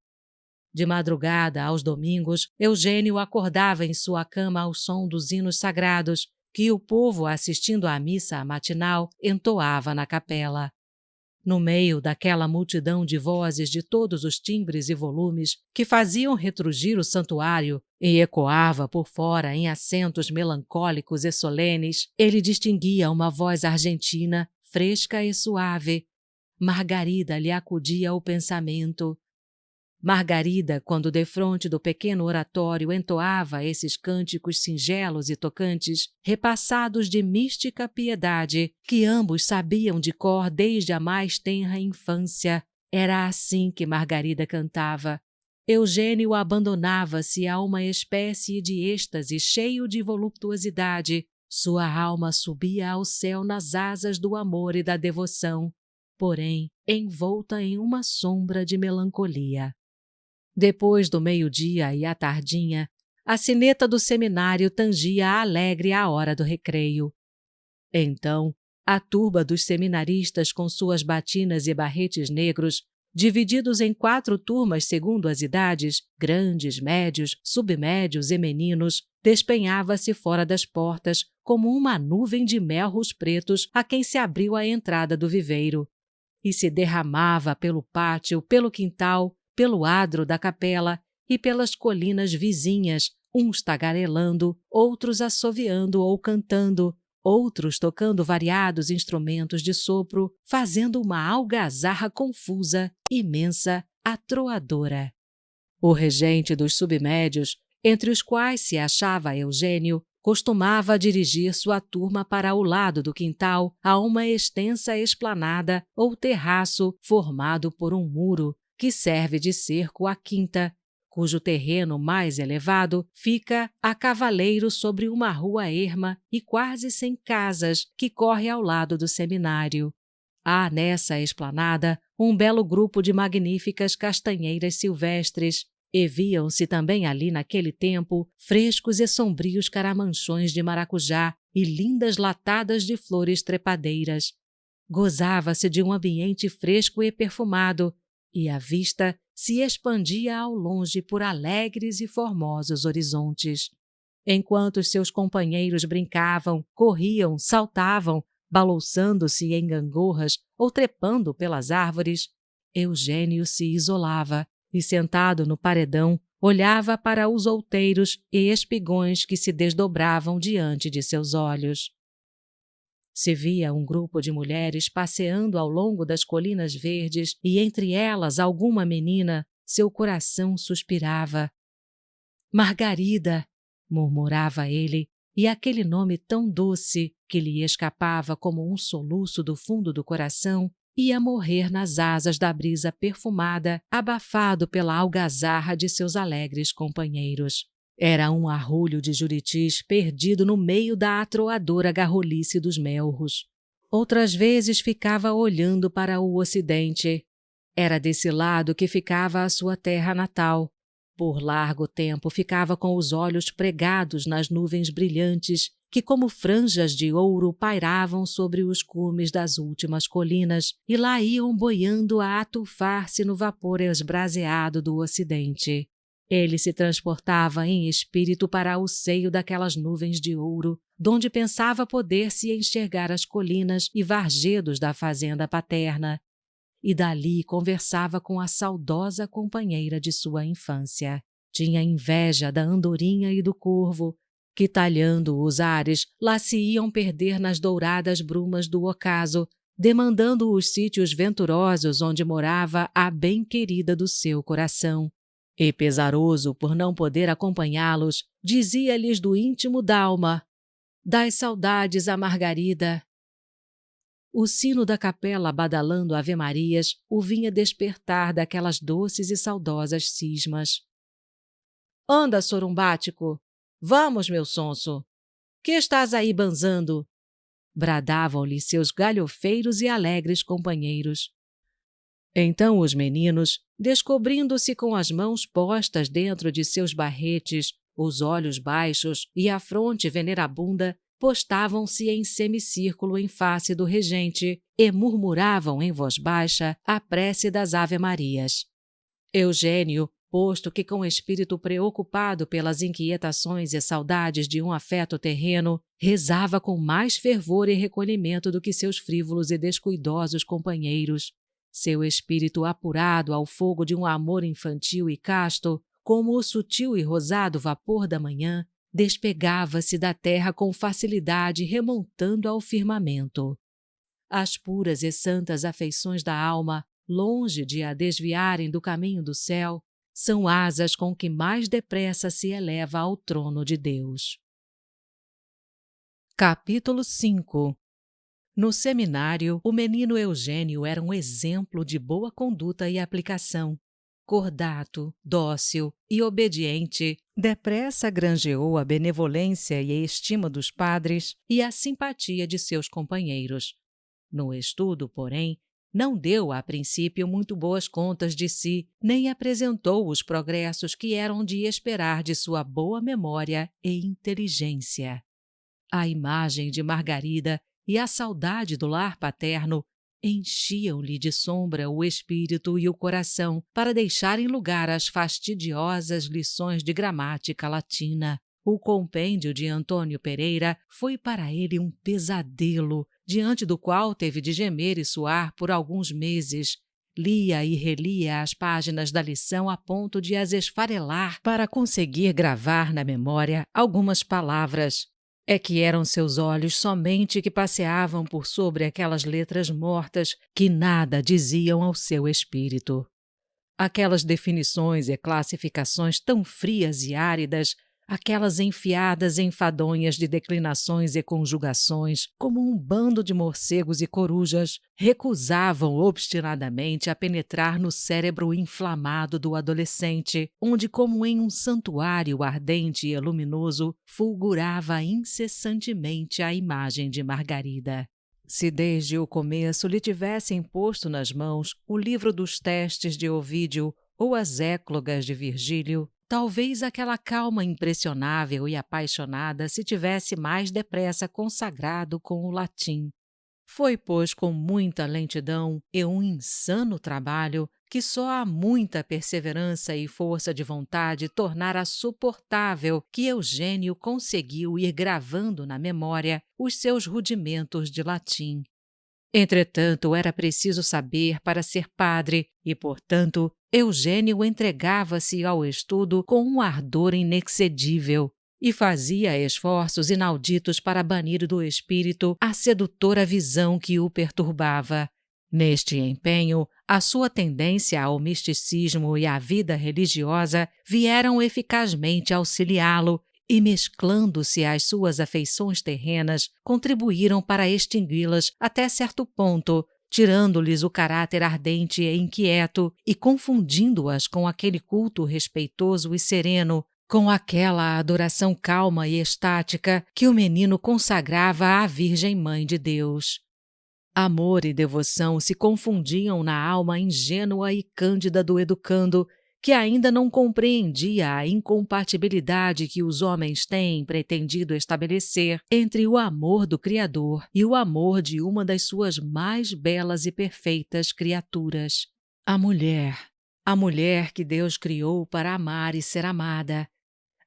De madrugada, aos domingos, Eugênio acordava em sua cama ao som dos hinos sagrados, que o povo, assistindo à missa matinal, entoava na capela. No meio daquela multidão de vozes de todos os timbres e volumes que faziam retrugir o santuário e ecoava por fora em acentos melancólicos e solenes, ele distinguia uma voz argentina, fresca e suave. Margarida lhe acudia ao pensamento. Margarida, quando defronte do pequeno oratório entoava esses cânticos singelos e tocantes, repassados de mística piedade, que ambos sabiam de cor desde a mais tenra infância, era assim que Margarida cantava. Eugênio abandonava-se a uma espécie de êxtase cheio de voluptuosidade. Sua alma subia ao céu nas asas do amor e da devoção, porém envolta em uma sombra de melancolia. Depois do meio-dia e à tardinha, a sineta do seminário tangia alegre a hora do recreio. Então, a turba dos seminaristas com suas batinas e barretes negros, divididos em 4 turmas segundo as idades, grandes, médios, submédios e meninos, despenhava-se fora das portas como uma nuvem de melros pretos a quem se abriu a entrada do viveiro, e se derramava pelo pátio, pelo quintal, pelo adro da capela e pelas colinas vizinhas, uns tagarelando, outros assoviando ou cantando, outros tocando variados instrumentos de sopro, fazendo uma algazarra confusa, imensa, atroadora. O regente dos submédios, entre os quais se achava Eugênio, costumava dirigir sua turma para o lado do quintal, a uma extensa esplanada ou terraço formado por um muro, que serve de cerco à quinta, cujo terreno mais elevado fica a cavaleiro sobre uma rua erma e quase sem casas que corre ao lado do seminário. Há nessa esplanada um belo grupo de magníficas castanheiras silvestres, e viam-se também ali naquele tempo frescos e sombrios caramanchões de maracujá e lindas latadas de flores trepadeiras. Gozava-se de um ambiente fresco e perfumado, e a vista se expandia ao longe por alegres e formosos horizontes. Enquanto seus companheiros brincavam, corriam, saltavam, balouçando-se em gangorras ou trepando pelas árvores, Eugênio se isolava e, sentado no paredão, olhava para os outeiros e espigões que se desdobravam diante de seus olhos. Se via um grupo de mulheres passeando ao longo das colinas verdes e entre elas alguma menina, seu coração suspirava. Margarida, murmurava ele, e aquele nome tão doce, que lhe escapava como um soluço do fundo do coração, ia morrer nas asas da brisa perfumada, abafado pela algazarra de seus alegres companheiros. Era um arrulho de juritis perdido no meio da atroadora garrolice dos melros. Outras vezes ficava olhando para o ocidente. Era desse lado que ficava a sua terra natal. Por largo tempo ficava com os olhos pregados nas nuvens brilhantes que, como franjas de ouro, pairavam sobre os cumes das últimas colinas e lá iam boiando a atufar-se no vapor esbraseado do ocidente. Ele se transportava em espírito para o seio daquelas nuvens de ouro, donde pensava poder-se enxergar as colinas e vargedos da fazenda paterna, e dali conversava com a saudosa companheira de sua infância. Tinha inveja da andorinha e do corvo, que, talhando os ares, lá se iam perder nas douradas brumas do ocaso, demandando os sítios venturosos onde morava a bem-querida do seu coração. E, pesaroso por não poder acompanhá-los, dizia-lhes do íntimo d'alma: "Dai saudades a Margarida." O sino da capela badalando ave-marias o vinha despertar daquelas doces e saudosas cismas. "Anda, sorumbático! Vamos, meu sonso! Que estás aí banzando?" bradavam-lhe seus galhofeiros e alegres companheiros. Então os meninos, descobrindo-se com as mãos postas dentro de seus barretes, os olhos baixos e a fronte venerabunda, postavam-se em semicírculo em face do regente e murmuravam em voz baixa a prece das Ave-Marias. Eugênio, posto que com espírito preocupado pelas inquietações e saudades de um afeto terreno, rezava com mais fervor e recolhimento do que seus frívolos e descuidosos companheiros. Seu espírito apurado ao fogo de um amor infantil e casto, como o sutil e rosado vapor da manhã, despegava-se da terra com facilidade remontando ao firmamento. As puras e santas afeições da alma, longe de a desviarem do caminho do céu, são asas com que mais depressa se eleva ao trono de Deus. Capítulo 5. No seminário, o menino Eugênio era um exemplo de boa conduta e aplicação. Cordato, dócil e obediente, depressa granjeou a benevolência e a estima dos padres e a simpatia de seus companheiros. No estudo, porém, não deu a princípio muito boas contas de si, nem apresentou os progressos que eram de esperar de sua boa memória e inteligência. A imagem de Margarida e a saudade do lar paterno enchiam-lhe de sombra o espírito e o coração para deixarem lugar às fastidiosas lições de gramática latina. O compêndio de Antônio Pereira foi para ele um pesadelo, diante do qual teve de gemer e suar por alguns meses. Lia e relia as páginas da lição a ponto de as esfarelar para conseguir gravar na memória algumas palavras. É que eram seus olhos somente que passeavam por sobre aquelas letras mortas que nada diziam ao seu espírito. Aquelas definições e classificações tão frias e áridas, aquelas enfiadas enfadonhas de declinações e conjugações, como um bando de morcegos e corujas, recusavam obstinadamente a penetrar no cérebro inflamado do adolescente, onde, como em um santuário ardente e luminoso, fulgurava incessantemente a imagem de Margarida. Se desde o começo lhe tivessem posto nas mãos o livro dos testes de Ovídio ou as éclogas de Virgílio, talvez aquela calma impressionável e apaixonada se tivesse mais depressa consagrado com o latim. Foi, pois, com muita lentidão e um insano trabalho que só a muita perseverança e força de vontade tornara suportável que Eugênio conseguiu ir gravando na memória os seus rudimentos de latim. Entretanto, era preciso saber para ser padre e, portanto, Eugênio entregava-se ao estudo com um ardor inexcedível e fazia esforços inauditos para banir do espírito a sedutora visão que o perturbava. Neste empenho, a sua tendência ao misticismo e à vida religiosa vieram eficazmente auxiliá-lo e, mesclando-se às suas afeições terrenas, contribuíram para extingui-las até certo ponto, tirando-lhes o caráter ardente e inquieto e confundindo-as com aquele culto respeitoso e sereno, com aquela adoração calma e estática que o menino consagrava à Virgem Mãe de Deus. Amor e devoção se confundiam na alma ingênua e cândida do educando, que ainda não compreendia a incompatibilidade que os homens têm pretendido estabelecer entre o amor do Criador e o amor de uma das suas mais belas e perfeitas criaturas. A mulher que Deus criou para amar e ser amada.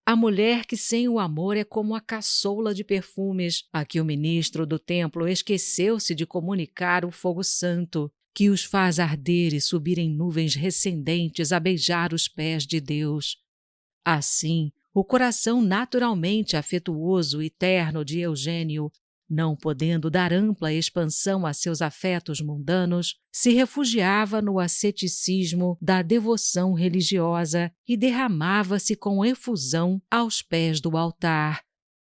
A mulher que sem o amor é como a caçoula de perfumes, a que o ministro do templo esqueceu-se de comunicar o fogo santo, que os faz arder e subir em nuvens recendentes a beijar os pés de Deus. Assim, o coração naturalmente afetuoso e terno de Eugênio Não podendo dar ampla expansão a seus afetos mundanos, se refugiava no asceticismo da devoção religiosa e derramava-se com efusão aos pés do altar,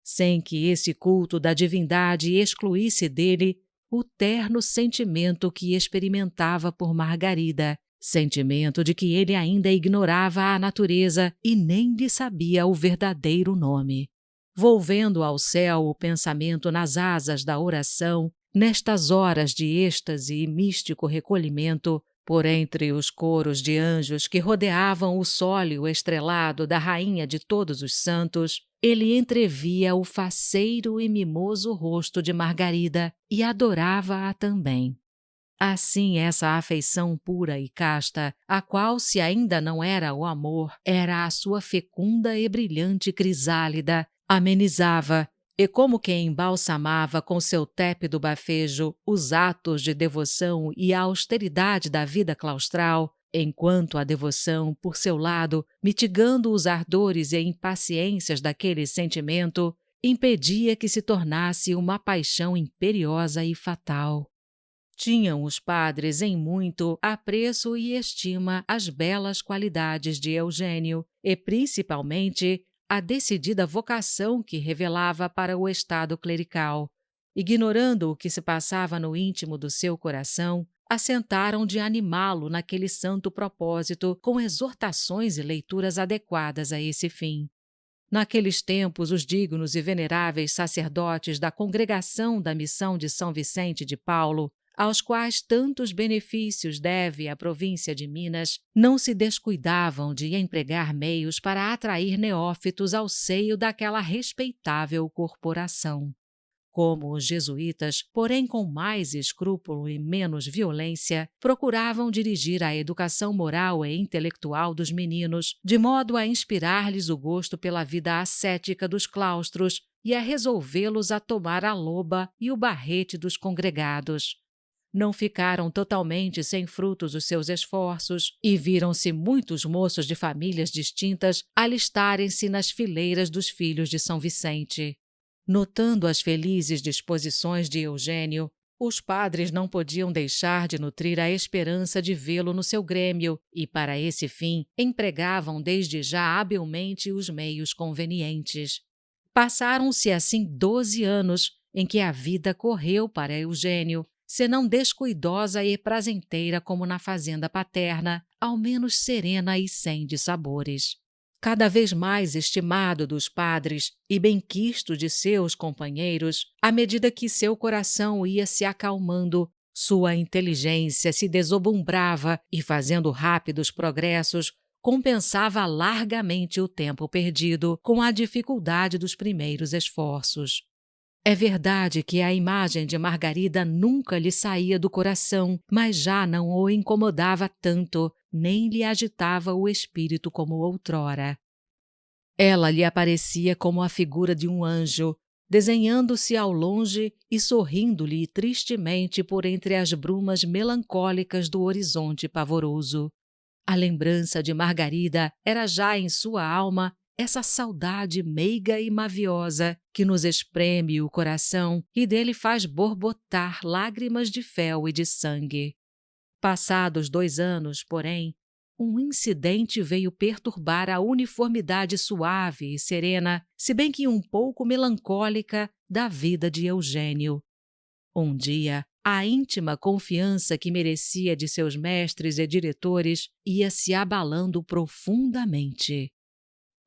sem que esse culto da divindade excluísse dele o terno sentimento que experimentava por Margarida, sentimento de que ele ainda ignorava a natureza e nem lhe sabia o verdadeiro nome. Volvendo ao céu o pensamento nas asas da oração, nestas horas de êxtase e místico recolhimento, por entre os coros de anjos que rodeavam o sólio estrelado da Rainha de Todos os Santos, ele entrevia o faceiro e mimoso rosto de Margarida e adorava-a também. Assim, essa afeição pura e casta, a qual, se ainda não era o amor, era a sua fecunda e brilhante crisálida, amenizava, e como quem embalsamava com seu tépido bafejo os atos de devoção e a austeridade da vida claustral, enquanto a devoção, por seu lado, mitigando os ardores e impaciências daquele sentimento, impedia que se tornasse uma paixão imperiosa e fatal. Tinham os padres em muito apreço e estima as belas qualidades de Eugênio e, principalmente, a decidida vocação que revelava para o estado clerical. Ignorando o que se passava no íntimo do seu coração, assentaram de animá-lo naquele santo propósito com exortações e leituras adequadas a esse fim. Naqueles tempos, os dignos e veneráveis sacerdotes da Congregação da Missão de São Vicente de Paulo, aos quais tantos benefícios deve a província de Minas, não se descuidavam de empregar meios para atrair neófitos ao seio daquela respeitável corporação. Como os jesuítas, porém com mais escrúpulo e menos violência, procuravam dirigir a educação moral e intelectual dos meninos, de modo a inspirar-lhes o gosto pela vida ascética dos claustros e a resolvê-los a tomar a loba e o barrete dos congregados. Não ficaram totalmente sem frutos os seus esforços e viram-se muitos moços de famílias distintas alistarem-se nas fileiras dos filhos de São Vicente. Notando as felizes disposições de Eugênio, os padres não podiam deixar de nutrir a esperança de vê-lo no seu grêmio e, para esse fim, empregavam desde já habilmente os meios convenientes. Passaram-se assim 12 anos em que a vida correu para Eugênio, senão descuidosa e prazenteira como na fazenda paterna, ao menos serena e sem dissabores. Cada vez mais estimado dos padres e benquisto de seus companheiros, à medida que seu coração ia se acalmando, sua inteligência se desobumbrava e, fazendo rápidos progressos, compensava largamente o tempo perdido com a dificuldade dos primeiros esforços. É verdade que a imagem de Margarida nunca lhe saía do coração, mas já não o incomodava tanto, nem lhe agitava o espírito como outrora. Ela lhe aparecia como a figura de um anjo, desenhando-se ao longe e sorrindo-lhe tristemente por entre as brumas melancólicas do horizonte pavoroso. A lembrança de Margarida era já em sua alma essa saudade meiga e maviosa que nos espreme o coração e dele faz borbotar lágrimas de fel e de sangue. Passados 2 anos, porém, um incidente veio perturbar a uniformidade suave e serena, se bem que um pouco melancólica, da vida de Eugênio. Um dia, a íntima confiança que merecia de seus mestres e diretores ia se abalando profundamente.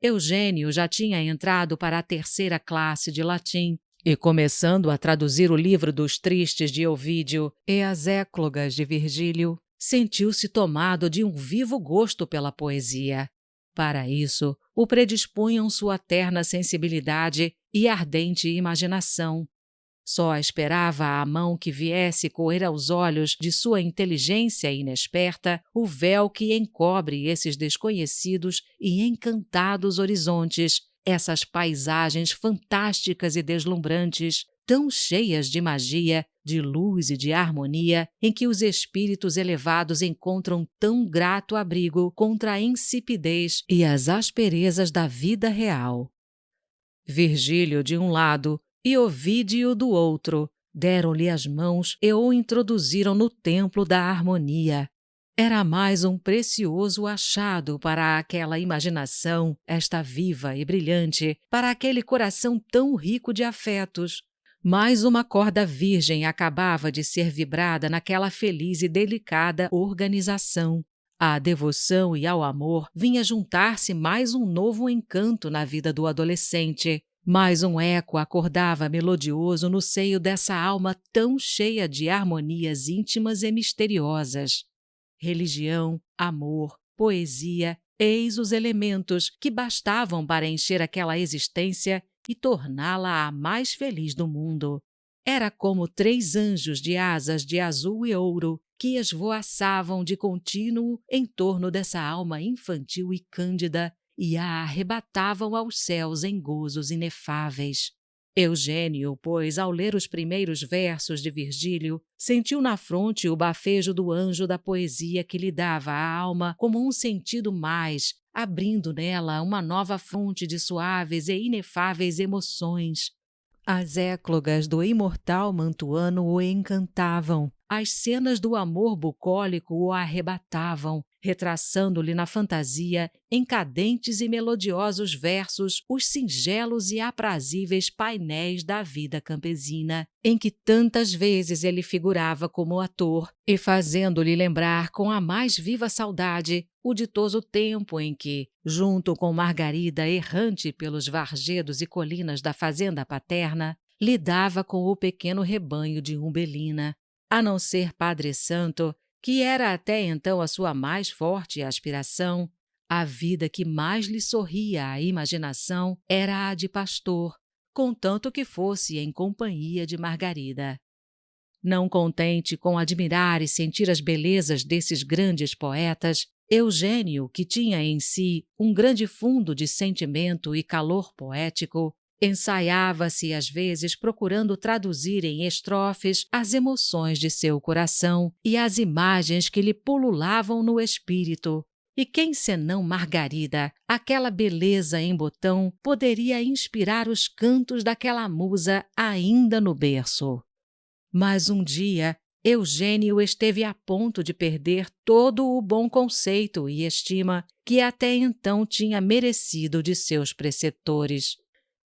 Eugênio já tinha entrado para a 3ª classe de latim e, começando a traduzir o livro dos Tristes de Ovídio e as Éclogas de Virgílio, sentiu-se tomado de um vivo gosto pela poesia. Para isso, o predispunham sua terna sensibilidade e ardente imaginação. Só esperava à mão que viesse coer aos olhos de sua inteligência inexperta o véu que encobre esses desconhecidos e encantados horizontes, essas paisagens fantásticas e deslumbrantes, tão cheias de magia, de luz e de harmonia, em que os espíritos elevados encontram tão grato abrigo contra a insipidez e as asperezas da vida real. Virgílio, de um lado, e Ovídio do outro, deram-lhe as mãos e o introduziram no templo da harmonia. Era mais um precioso achado para aquela imaginação, esta viva e brilhante, para aquele coração tão rico de afetos. Mais uma corda virgem acabava de ser vibrada naquela feliz e delicada organização. À devoção e ao amor vinha juntar-se mais um novo encanto na vida do adolescente. Mais um eco acordava melodioso no seio dessa alma tão cheia de harmonias íntimas e misteriosas. Religião, amor, poesia, eis os elementos que bastavam para encher aquela existência e torná-la a mais feliz do mundo. Era como 3 anjos de asas de azul e ouro que esvoaçavam de contínuo em torno dessa alma infantil e cândida e a arrebatavam aos céus em gozos inefáveis. Eugênio, pois, ao ler os primeiros versos de Virgílio, sentiu na fronte o bafejo do anjo da poesia que lhe dava à alma como um sentido mais, abrindo nela uma nova fonte de suaves e inefáveis emoções. As éclogas do imortal Mantuano o encantavam, as cenas do amor bucólico o arrebatavam, retraçando-lhe na fantasia, em cadentes e melodiosos versos, os singelos e aprazíveis painéis da vida campesina, em que tantas vezes ele figurava como ator, e fazendo-lhe lembrar com a mais viva saudade o ditoso tempo em que, junto com Margarida errante pelos vargedos e colinas da fazenda paterna, lidava com o pequeno rebanho de Umbelina. A não ser Padre Santo, que era até então a sua mais forte aspiração, a vida que mais lhe sorria à imaginação era a de pastor, contanto que fosse em companhia de Margarida. Não contente com admirar e sentir as belezas desses grandes poetas, Eugênio, que tinha em si um grande fundo de sentimento e calor poético, ensaiava-se às vezes procurando traduzir em estrofes as emoções de seu coração e as imagens que lhe pululavam no espírito. E quem senão Margarida, aquela beleza em botão, poderia inspirar os cantos daquela musa ainda no berço? Mas um dia Eugênio esteve a ponto de perder todo o bom conceito e estima que até então tinha merecido de seus preceptores.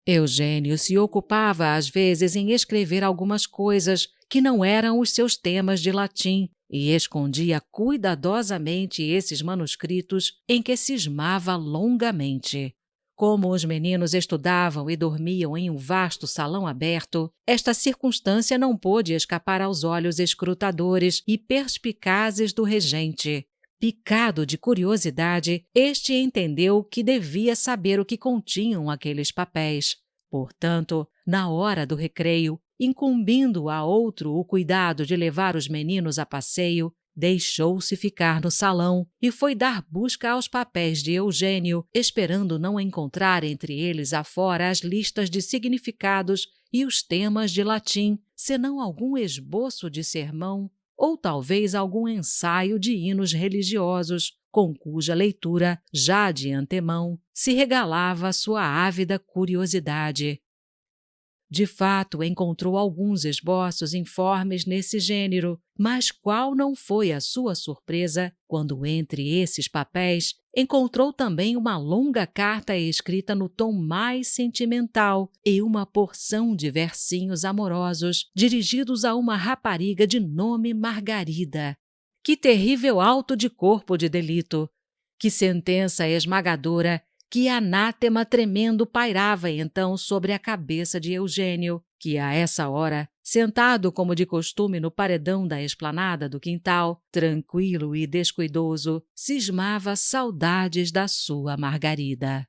Eugênio se ocupava às vezes em escrever algumas coisas que não eram os seus temas de latim e escondia cuidadosamente esses manuscritos em que cismava longamente. Como os meninos estudavam e dormiam em um vasto salão aberto, esta circunstância não pôde escapar aos olhos escrutadores e perspicazes do regente. Picado de curiosidade, este entendeu que devia saber o que continham aqueles papéis. Portanto, na hora do recreio, incumbindo a outro o cuidado de levar os meninos a passeio, deixou-se ficar no salão e foi dar busca aos papéis de Eugênio, esperando não encontrar entre eles afora as listas de significados e os temas de latim, senão algum esboço de sermão ou talvez algum ensaio de hinos religiosos, com cuja leitura, já de antemão, se regalava a sua ávida curiosidade. De fato, encontrou alguns esboços informes nesse gênero, mas qual não foi a sua surpresa quando, entre esses papéis, encontrou também uma longa carta escrita no tom mais sentimental e uma porção de versinhos amorosos dirigidos a uma rapariga de nome Margarida. Que terrível auto de corpo de delito! Que sentença esmagadora! Que anátema tremendo pairava então sobre a cabeça de Eugênio, que a essa hora, sentado como de costume no paredão da esplanada do quintal, tranquilo e descuidoso, cismava saudades da sua Margarida.